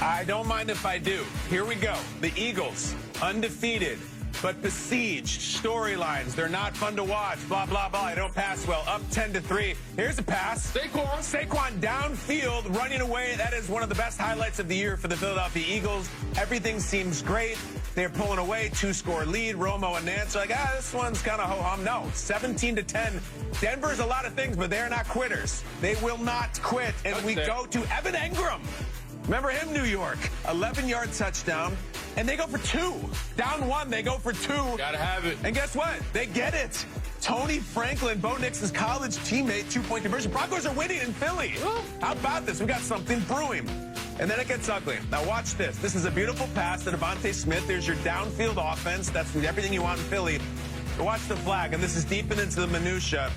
I don't mind if I do. Here we go. The Eagles, undefeated, but besieged. Storylines. They're not fun to watch. Blah, blah, blah. I don't pass well. Up 10-3. Here's a pass. Saquon downfield, running away. That is one of the best highlights of the year for the Philadelphia Eagles. Everything seems great. They're pulling away. 2-score lead. Romo and Nance are like, this one's kind of ho-hum. No, 17-10. Denver's a lot of things, but they're not quitters. They will not quit. And we go to Evan Engram. Remember him, New York. 11-yard touchdown. And they go for 2. Down 1, they go for 2. Gotta have it. And guess what? They get it. Tony Franklin, Bo Nix's college teammate, 2-point conversion. Broncos are winning in Philly. How about this? We got something brewing. And then it gets ugly. Now watch this. This is a beautiful pass to Devontae Smith. There's your downfield offense. That's everything you want in Philly. But watch the flag, and this is deep into the minutia.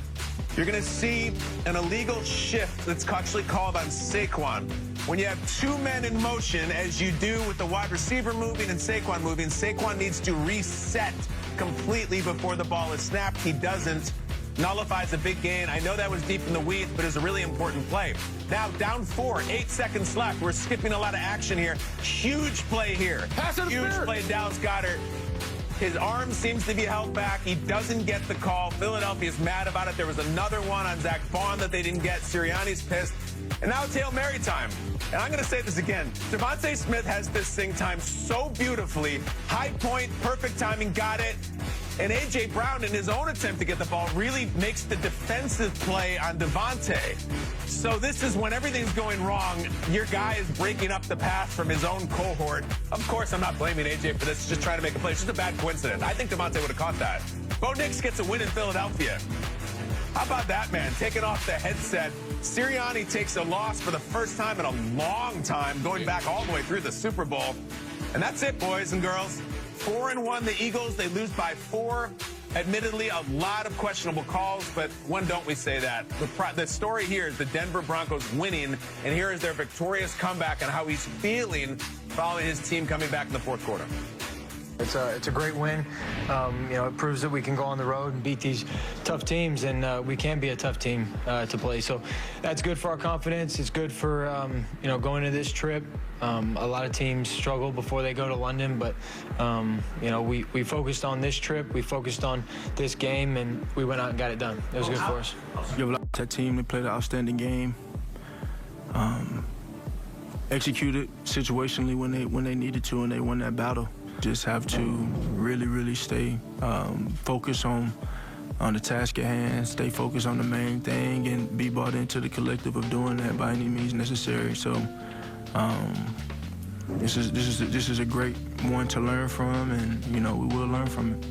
You're going to see an illegal shift that's actually called on Saquon. When you have 2 men in motion, as you do with the wide receiver moving and Saquon moving, Saquon needs to reset completely before the ball is snapped. He doesn't. Nullifies a big gain. I know that was deep in the weeds, but it's a really important play. Now, down 4, 8 seconds left. We're skipping a lot of action here. Huge play here. Huge play, Dallas Goedert. His arm seems to be held back. He doesn't get the call. Philadelphia's mad about it. There was another one on Zach Bond that they didn't get. Sirianni's pissed. And now it's Hail Mary time. And I'm going to say this again. Devontae Smith has this thing timed so beautifully. High point, perfect timing, got it. And A.J. Brown, in his own attempt to get the ball, really makes the defensive play on Devontae. So this is when everything's going wrong. Your guy is breaking up the pass from his own cohort. Of course, I'm not blaming A.J. for this. It's just trying to make a play. It's just a bad coincidence. I think Devontae would have caught that. Bo Nix gets a win in Philadelphia. How about that, man? Taking off the headset. Sirianni takes a loss for the first time in a long time, going back all the way through the Super Bowl. And that's it, boys and girls. 4-1, the Eagles. They lose by 4. Admittedly, a lot of questionable calls, but when don't we say that? The story here is the Denver Broncos winning, and here is their victorious comeback and how he's feeling following his team coming back in the fourth quarter. It's a great win. It proves that we can go on the road and beat these tough teams, and we can be a tough team to play. So that's good for our confidence. It's good for going into this trip. A lot of teams struggle before they go to London, but we focused on this trip. We focused on this game, and we went out and got it done. It was good for us. That team, they played an outstanding game. Executed situationally when they needed to, and they won that battle. Just have to really, really stay focused on the task at hand, stay focused on the main thing, and be bought into the collective of doing that by any means necessary. So this is a great one to learn from, and we will learn from it.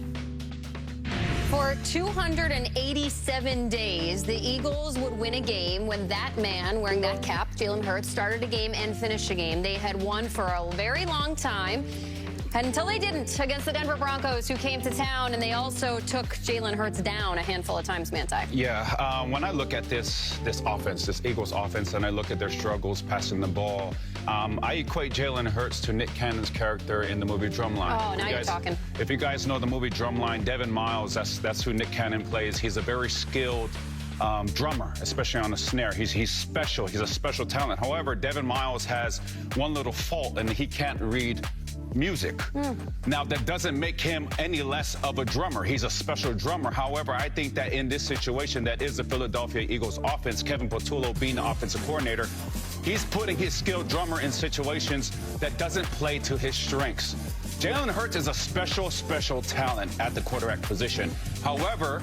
For 287 days, the Eagles would win a game when that man wearing that cap, Jalen Hurts, started a game and finished a game. They had won for a very long time. And until they didn't against the Denver Broncos, who came to town, and they also took Jalen Hurts down a handful of times, Manti. Yeah, when I look at this offense, this Eagles offense, and I look at their struggles passing the ball, I equate Jalen Hurts to Nick Cannon's character in the movie Drumline. Oh, now you're talking. If you guys know the movie Drumline, Devin Miles, that's who Nick Cannon plays. He's a very skilled drummer, especially on the snare. He's special. He's a special talent. However, Devin Miles has one little fault, and he can't read music. Now, that doesn't make him any less of a drummer. He's a special drummer. However, I think that in this situation, that is the Philadelphia Eagles offense, Kevin Patullo being the offensive coordinator, he's putting his skilled drummer in situations that doesn't play to his strengths. Jalen Hurts is a special talent at the quarterback position. However,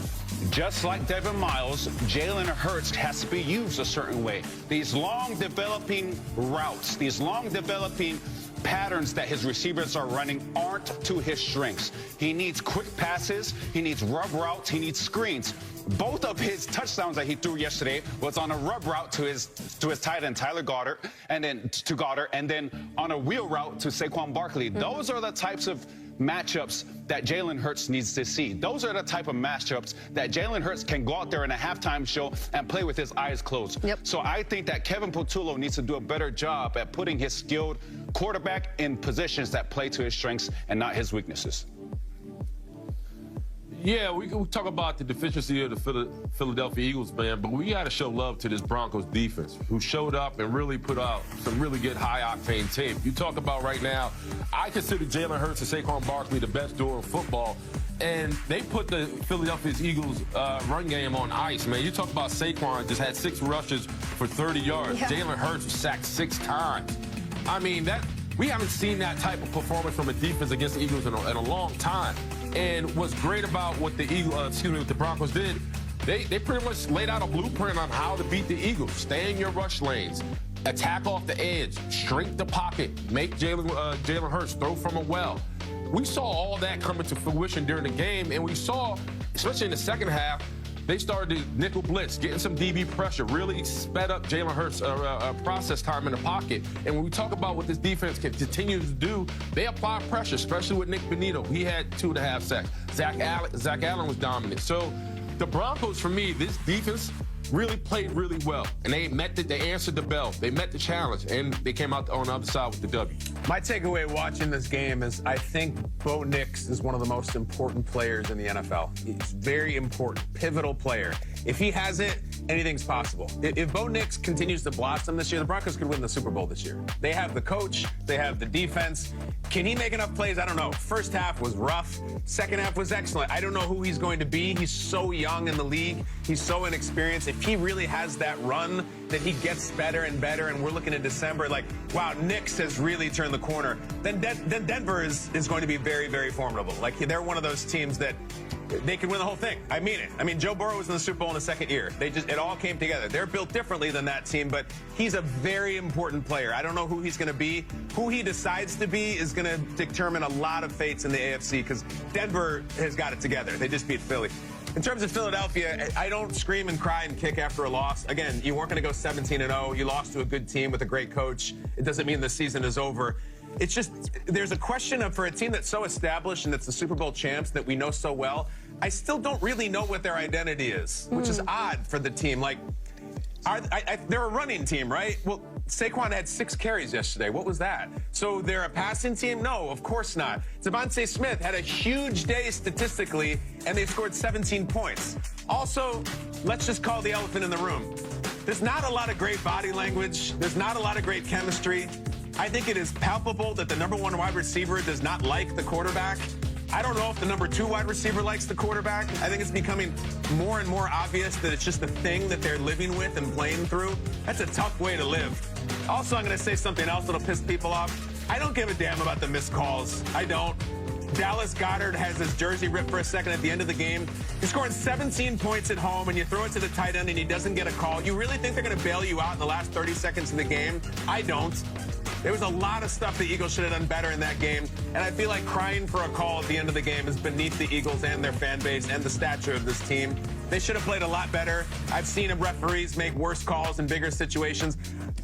just like Devin Miles, Jalen Hurts has to be used a certain way. These long developing routes, these long developing patterns that his receivers are running aren't to his strengths. He needs quick passes, he needs rub routes, he needs screens. Both of his touchdowns that he threw yesterday was on a rub route to his tight end Tyler Goddard, and then on a wheel route to Saquon Barkley. Those are the types of matchups that Jalen Hurts needs to see. Those are the type of matchups that Jalen Hurts can go out there in a halftime show and play with his eyes closed. So I think that Kevin Patullo needs to do a better job at putting his skilled quarterback in positions that play to his strengths and not his weaknesses. Yeah, we can talk about the deficiency of the Philadelphia Eagles, man, but we got to show love to this Broncos defense, who showed up and really put out some really good high-octane tape. You talk about right now, I consider Jalen Hurts and Saquon Barkley the best duo in football, and they put the Philadelphia Eagles run game on ice, man. You talk about Saquon just had 6 rushes for 30 yards. Yeah. Jalen Hurts was sacked 6 times. I mean, we haven't seen that type of performance from a defense against the Eagles in a long time. And what's great about what what the Broncos did, they pretty much laid out a blueprint on how to beat the Eagles. Stay in your rush lanes, attack off the edge, shrink the pocket, make Jalen Hurts throw from a well. We saw all that come into fruition during the game, and we saw, especially in the second half, they started to nickel blitz, getting some DB pressure, really sped up Jalen Hurts' process time in the pocket. And when we talk about what this defense can continue to do, they apply pressure, especially with Nick Benito. He had 2.5 sacks. Zach Allen was dominant. So the Broncos, for me, this defense really played really well. And they answered the bell. They met the challenge, and they came out on the other side with the W. My takeaway watching this game is I think Bo Nix is one of the most important players in the NFL. He's very important, pivotal player. If he has it, anything's possible. If Bo Nix continues to blossom this year, the Broncos could win the Super Bowl this year. They have the coach. They have the defense. Can he make enough plays? I don't know. First half was rough. Second half was excellent. I don't know who he's going to be. He's so young in the league. He's so inexperienced. If he really has that run, that he gets better and better, and we're looking at December like, wow, Nix has really turned the corner, then Denver is going to be very, very formidable. Like, they're one of those teams that they could win the whole thing. I mean it. I mean, Joe Burrow was in the Super Bowl in the second year. It all came together. They're built differently than that team, but he's a very important player. I don't know who he's going to be. Who he decides to be is going to determine a lot of fates in the AFC, because Denver has got it together. They just beat Philly. In terms of Philadelphia, I don't scream and cry and kick after a loss. Again, you weren't going to go 17-0. You lost to a good team with a great coach. It doesn't mean the season is over. It's just, there's a question of, for a team that's so established and that's the Super Bowl champs that we know so well, I still don't really know what their identity is, which is odd for the team. Like, they're a running team, right? Well, Saquon had 6 carries yesterday. What was that? So they're a passing team? No, of course not. Devontae Smith had a huge day statistically, and they've scored 17 points. Also, let's just call the elephant in the room. There's not a lot of great body language. There's not a lot of great chemistry. I think it is palpable that the #1 wide receiver does not like the quarterback. I don't know if the #2 wide receiver likes the quarterback. I think it's becoming more and more obvious that it's just the thing that they're living with and playing through. That's a tough way to live. Also, I'm going to say something else that'll piss people off. I don't give a damn about the missed calls. I don't. Dallas Goedert has his jersey ripped for a second at the end of the game. He's scoring 17 points at home, and you throw it to the tight end, and he doesn't get a call. You really think they're going to bail you out in the last 30 seconds of the game? I don't. There was a lot of stuff the Eagles should have done better in that game, and I feel like crying for a call at the end of the game is beneath the Eagles and their fan base and the stature of this team. They should have played a lot better. I've seen referees make worse calls in bigger situations.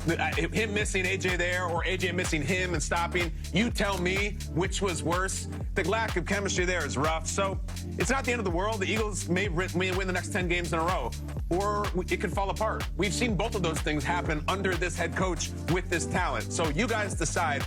Him missing AJ there or AJ missing him and stopping, you tell me which was worse. The lack of chemistry there is rough. So it's not the end of the world. The Eagles may win the next 10 games in a row, or it could fall apart. We've seen both of those things happen under this head coach with this talent. So you guys decide.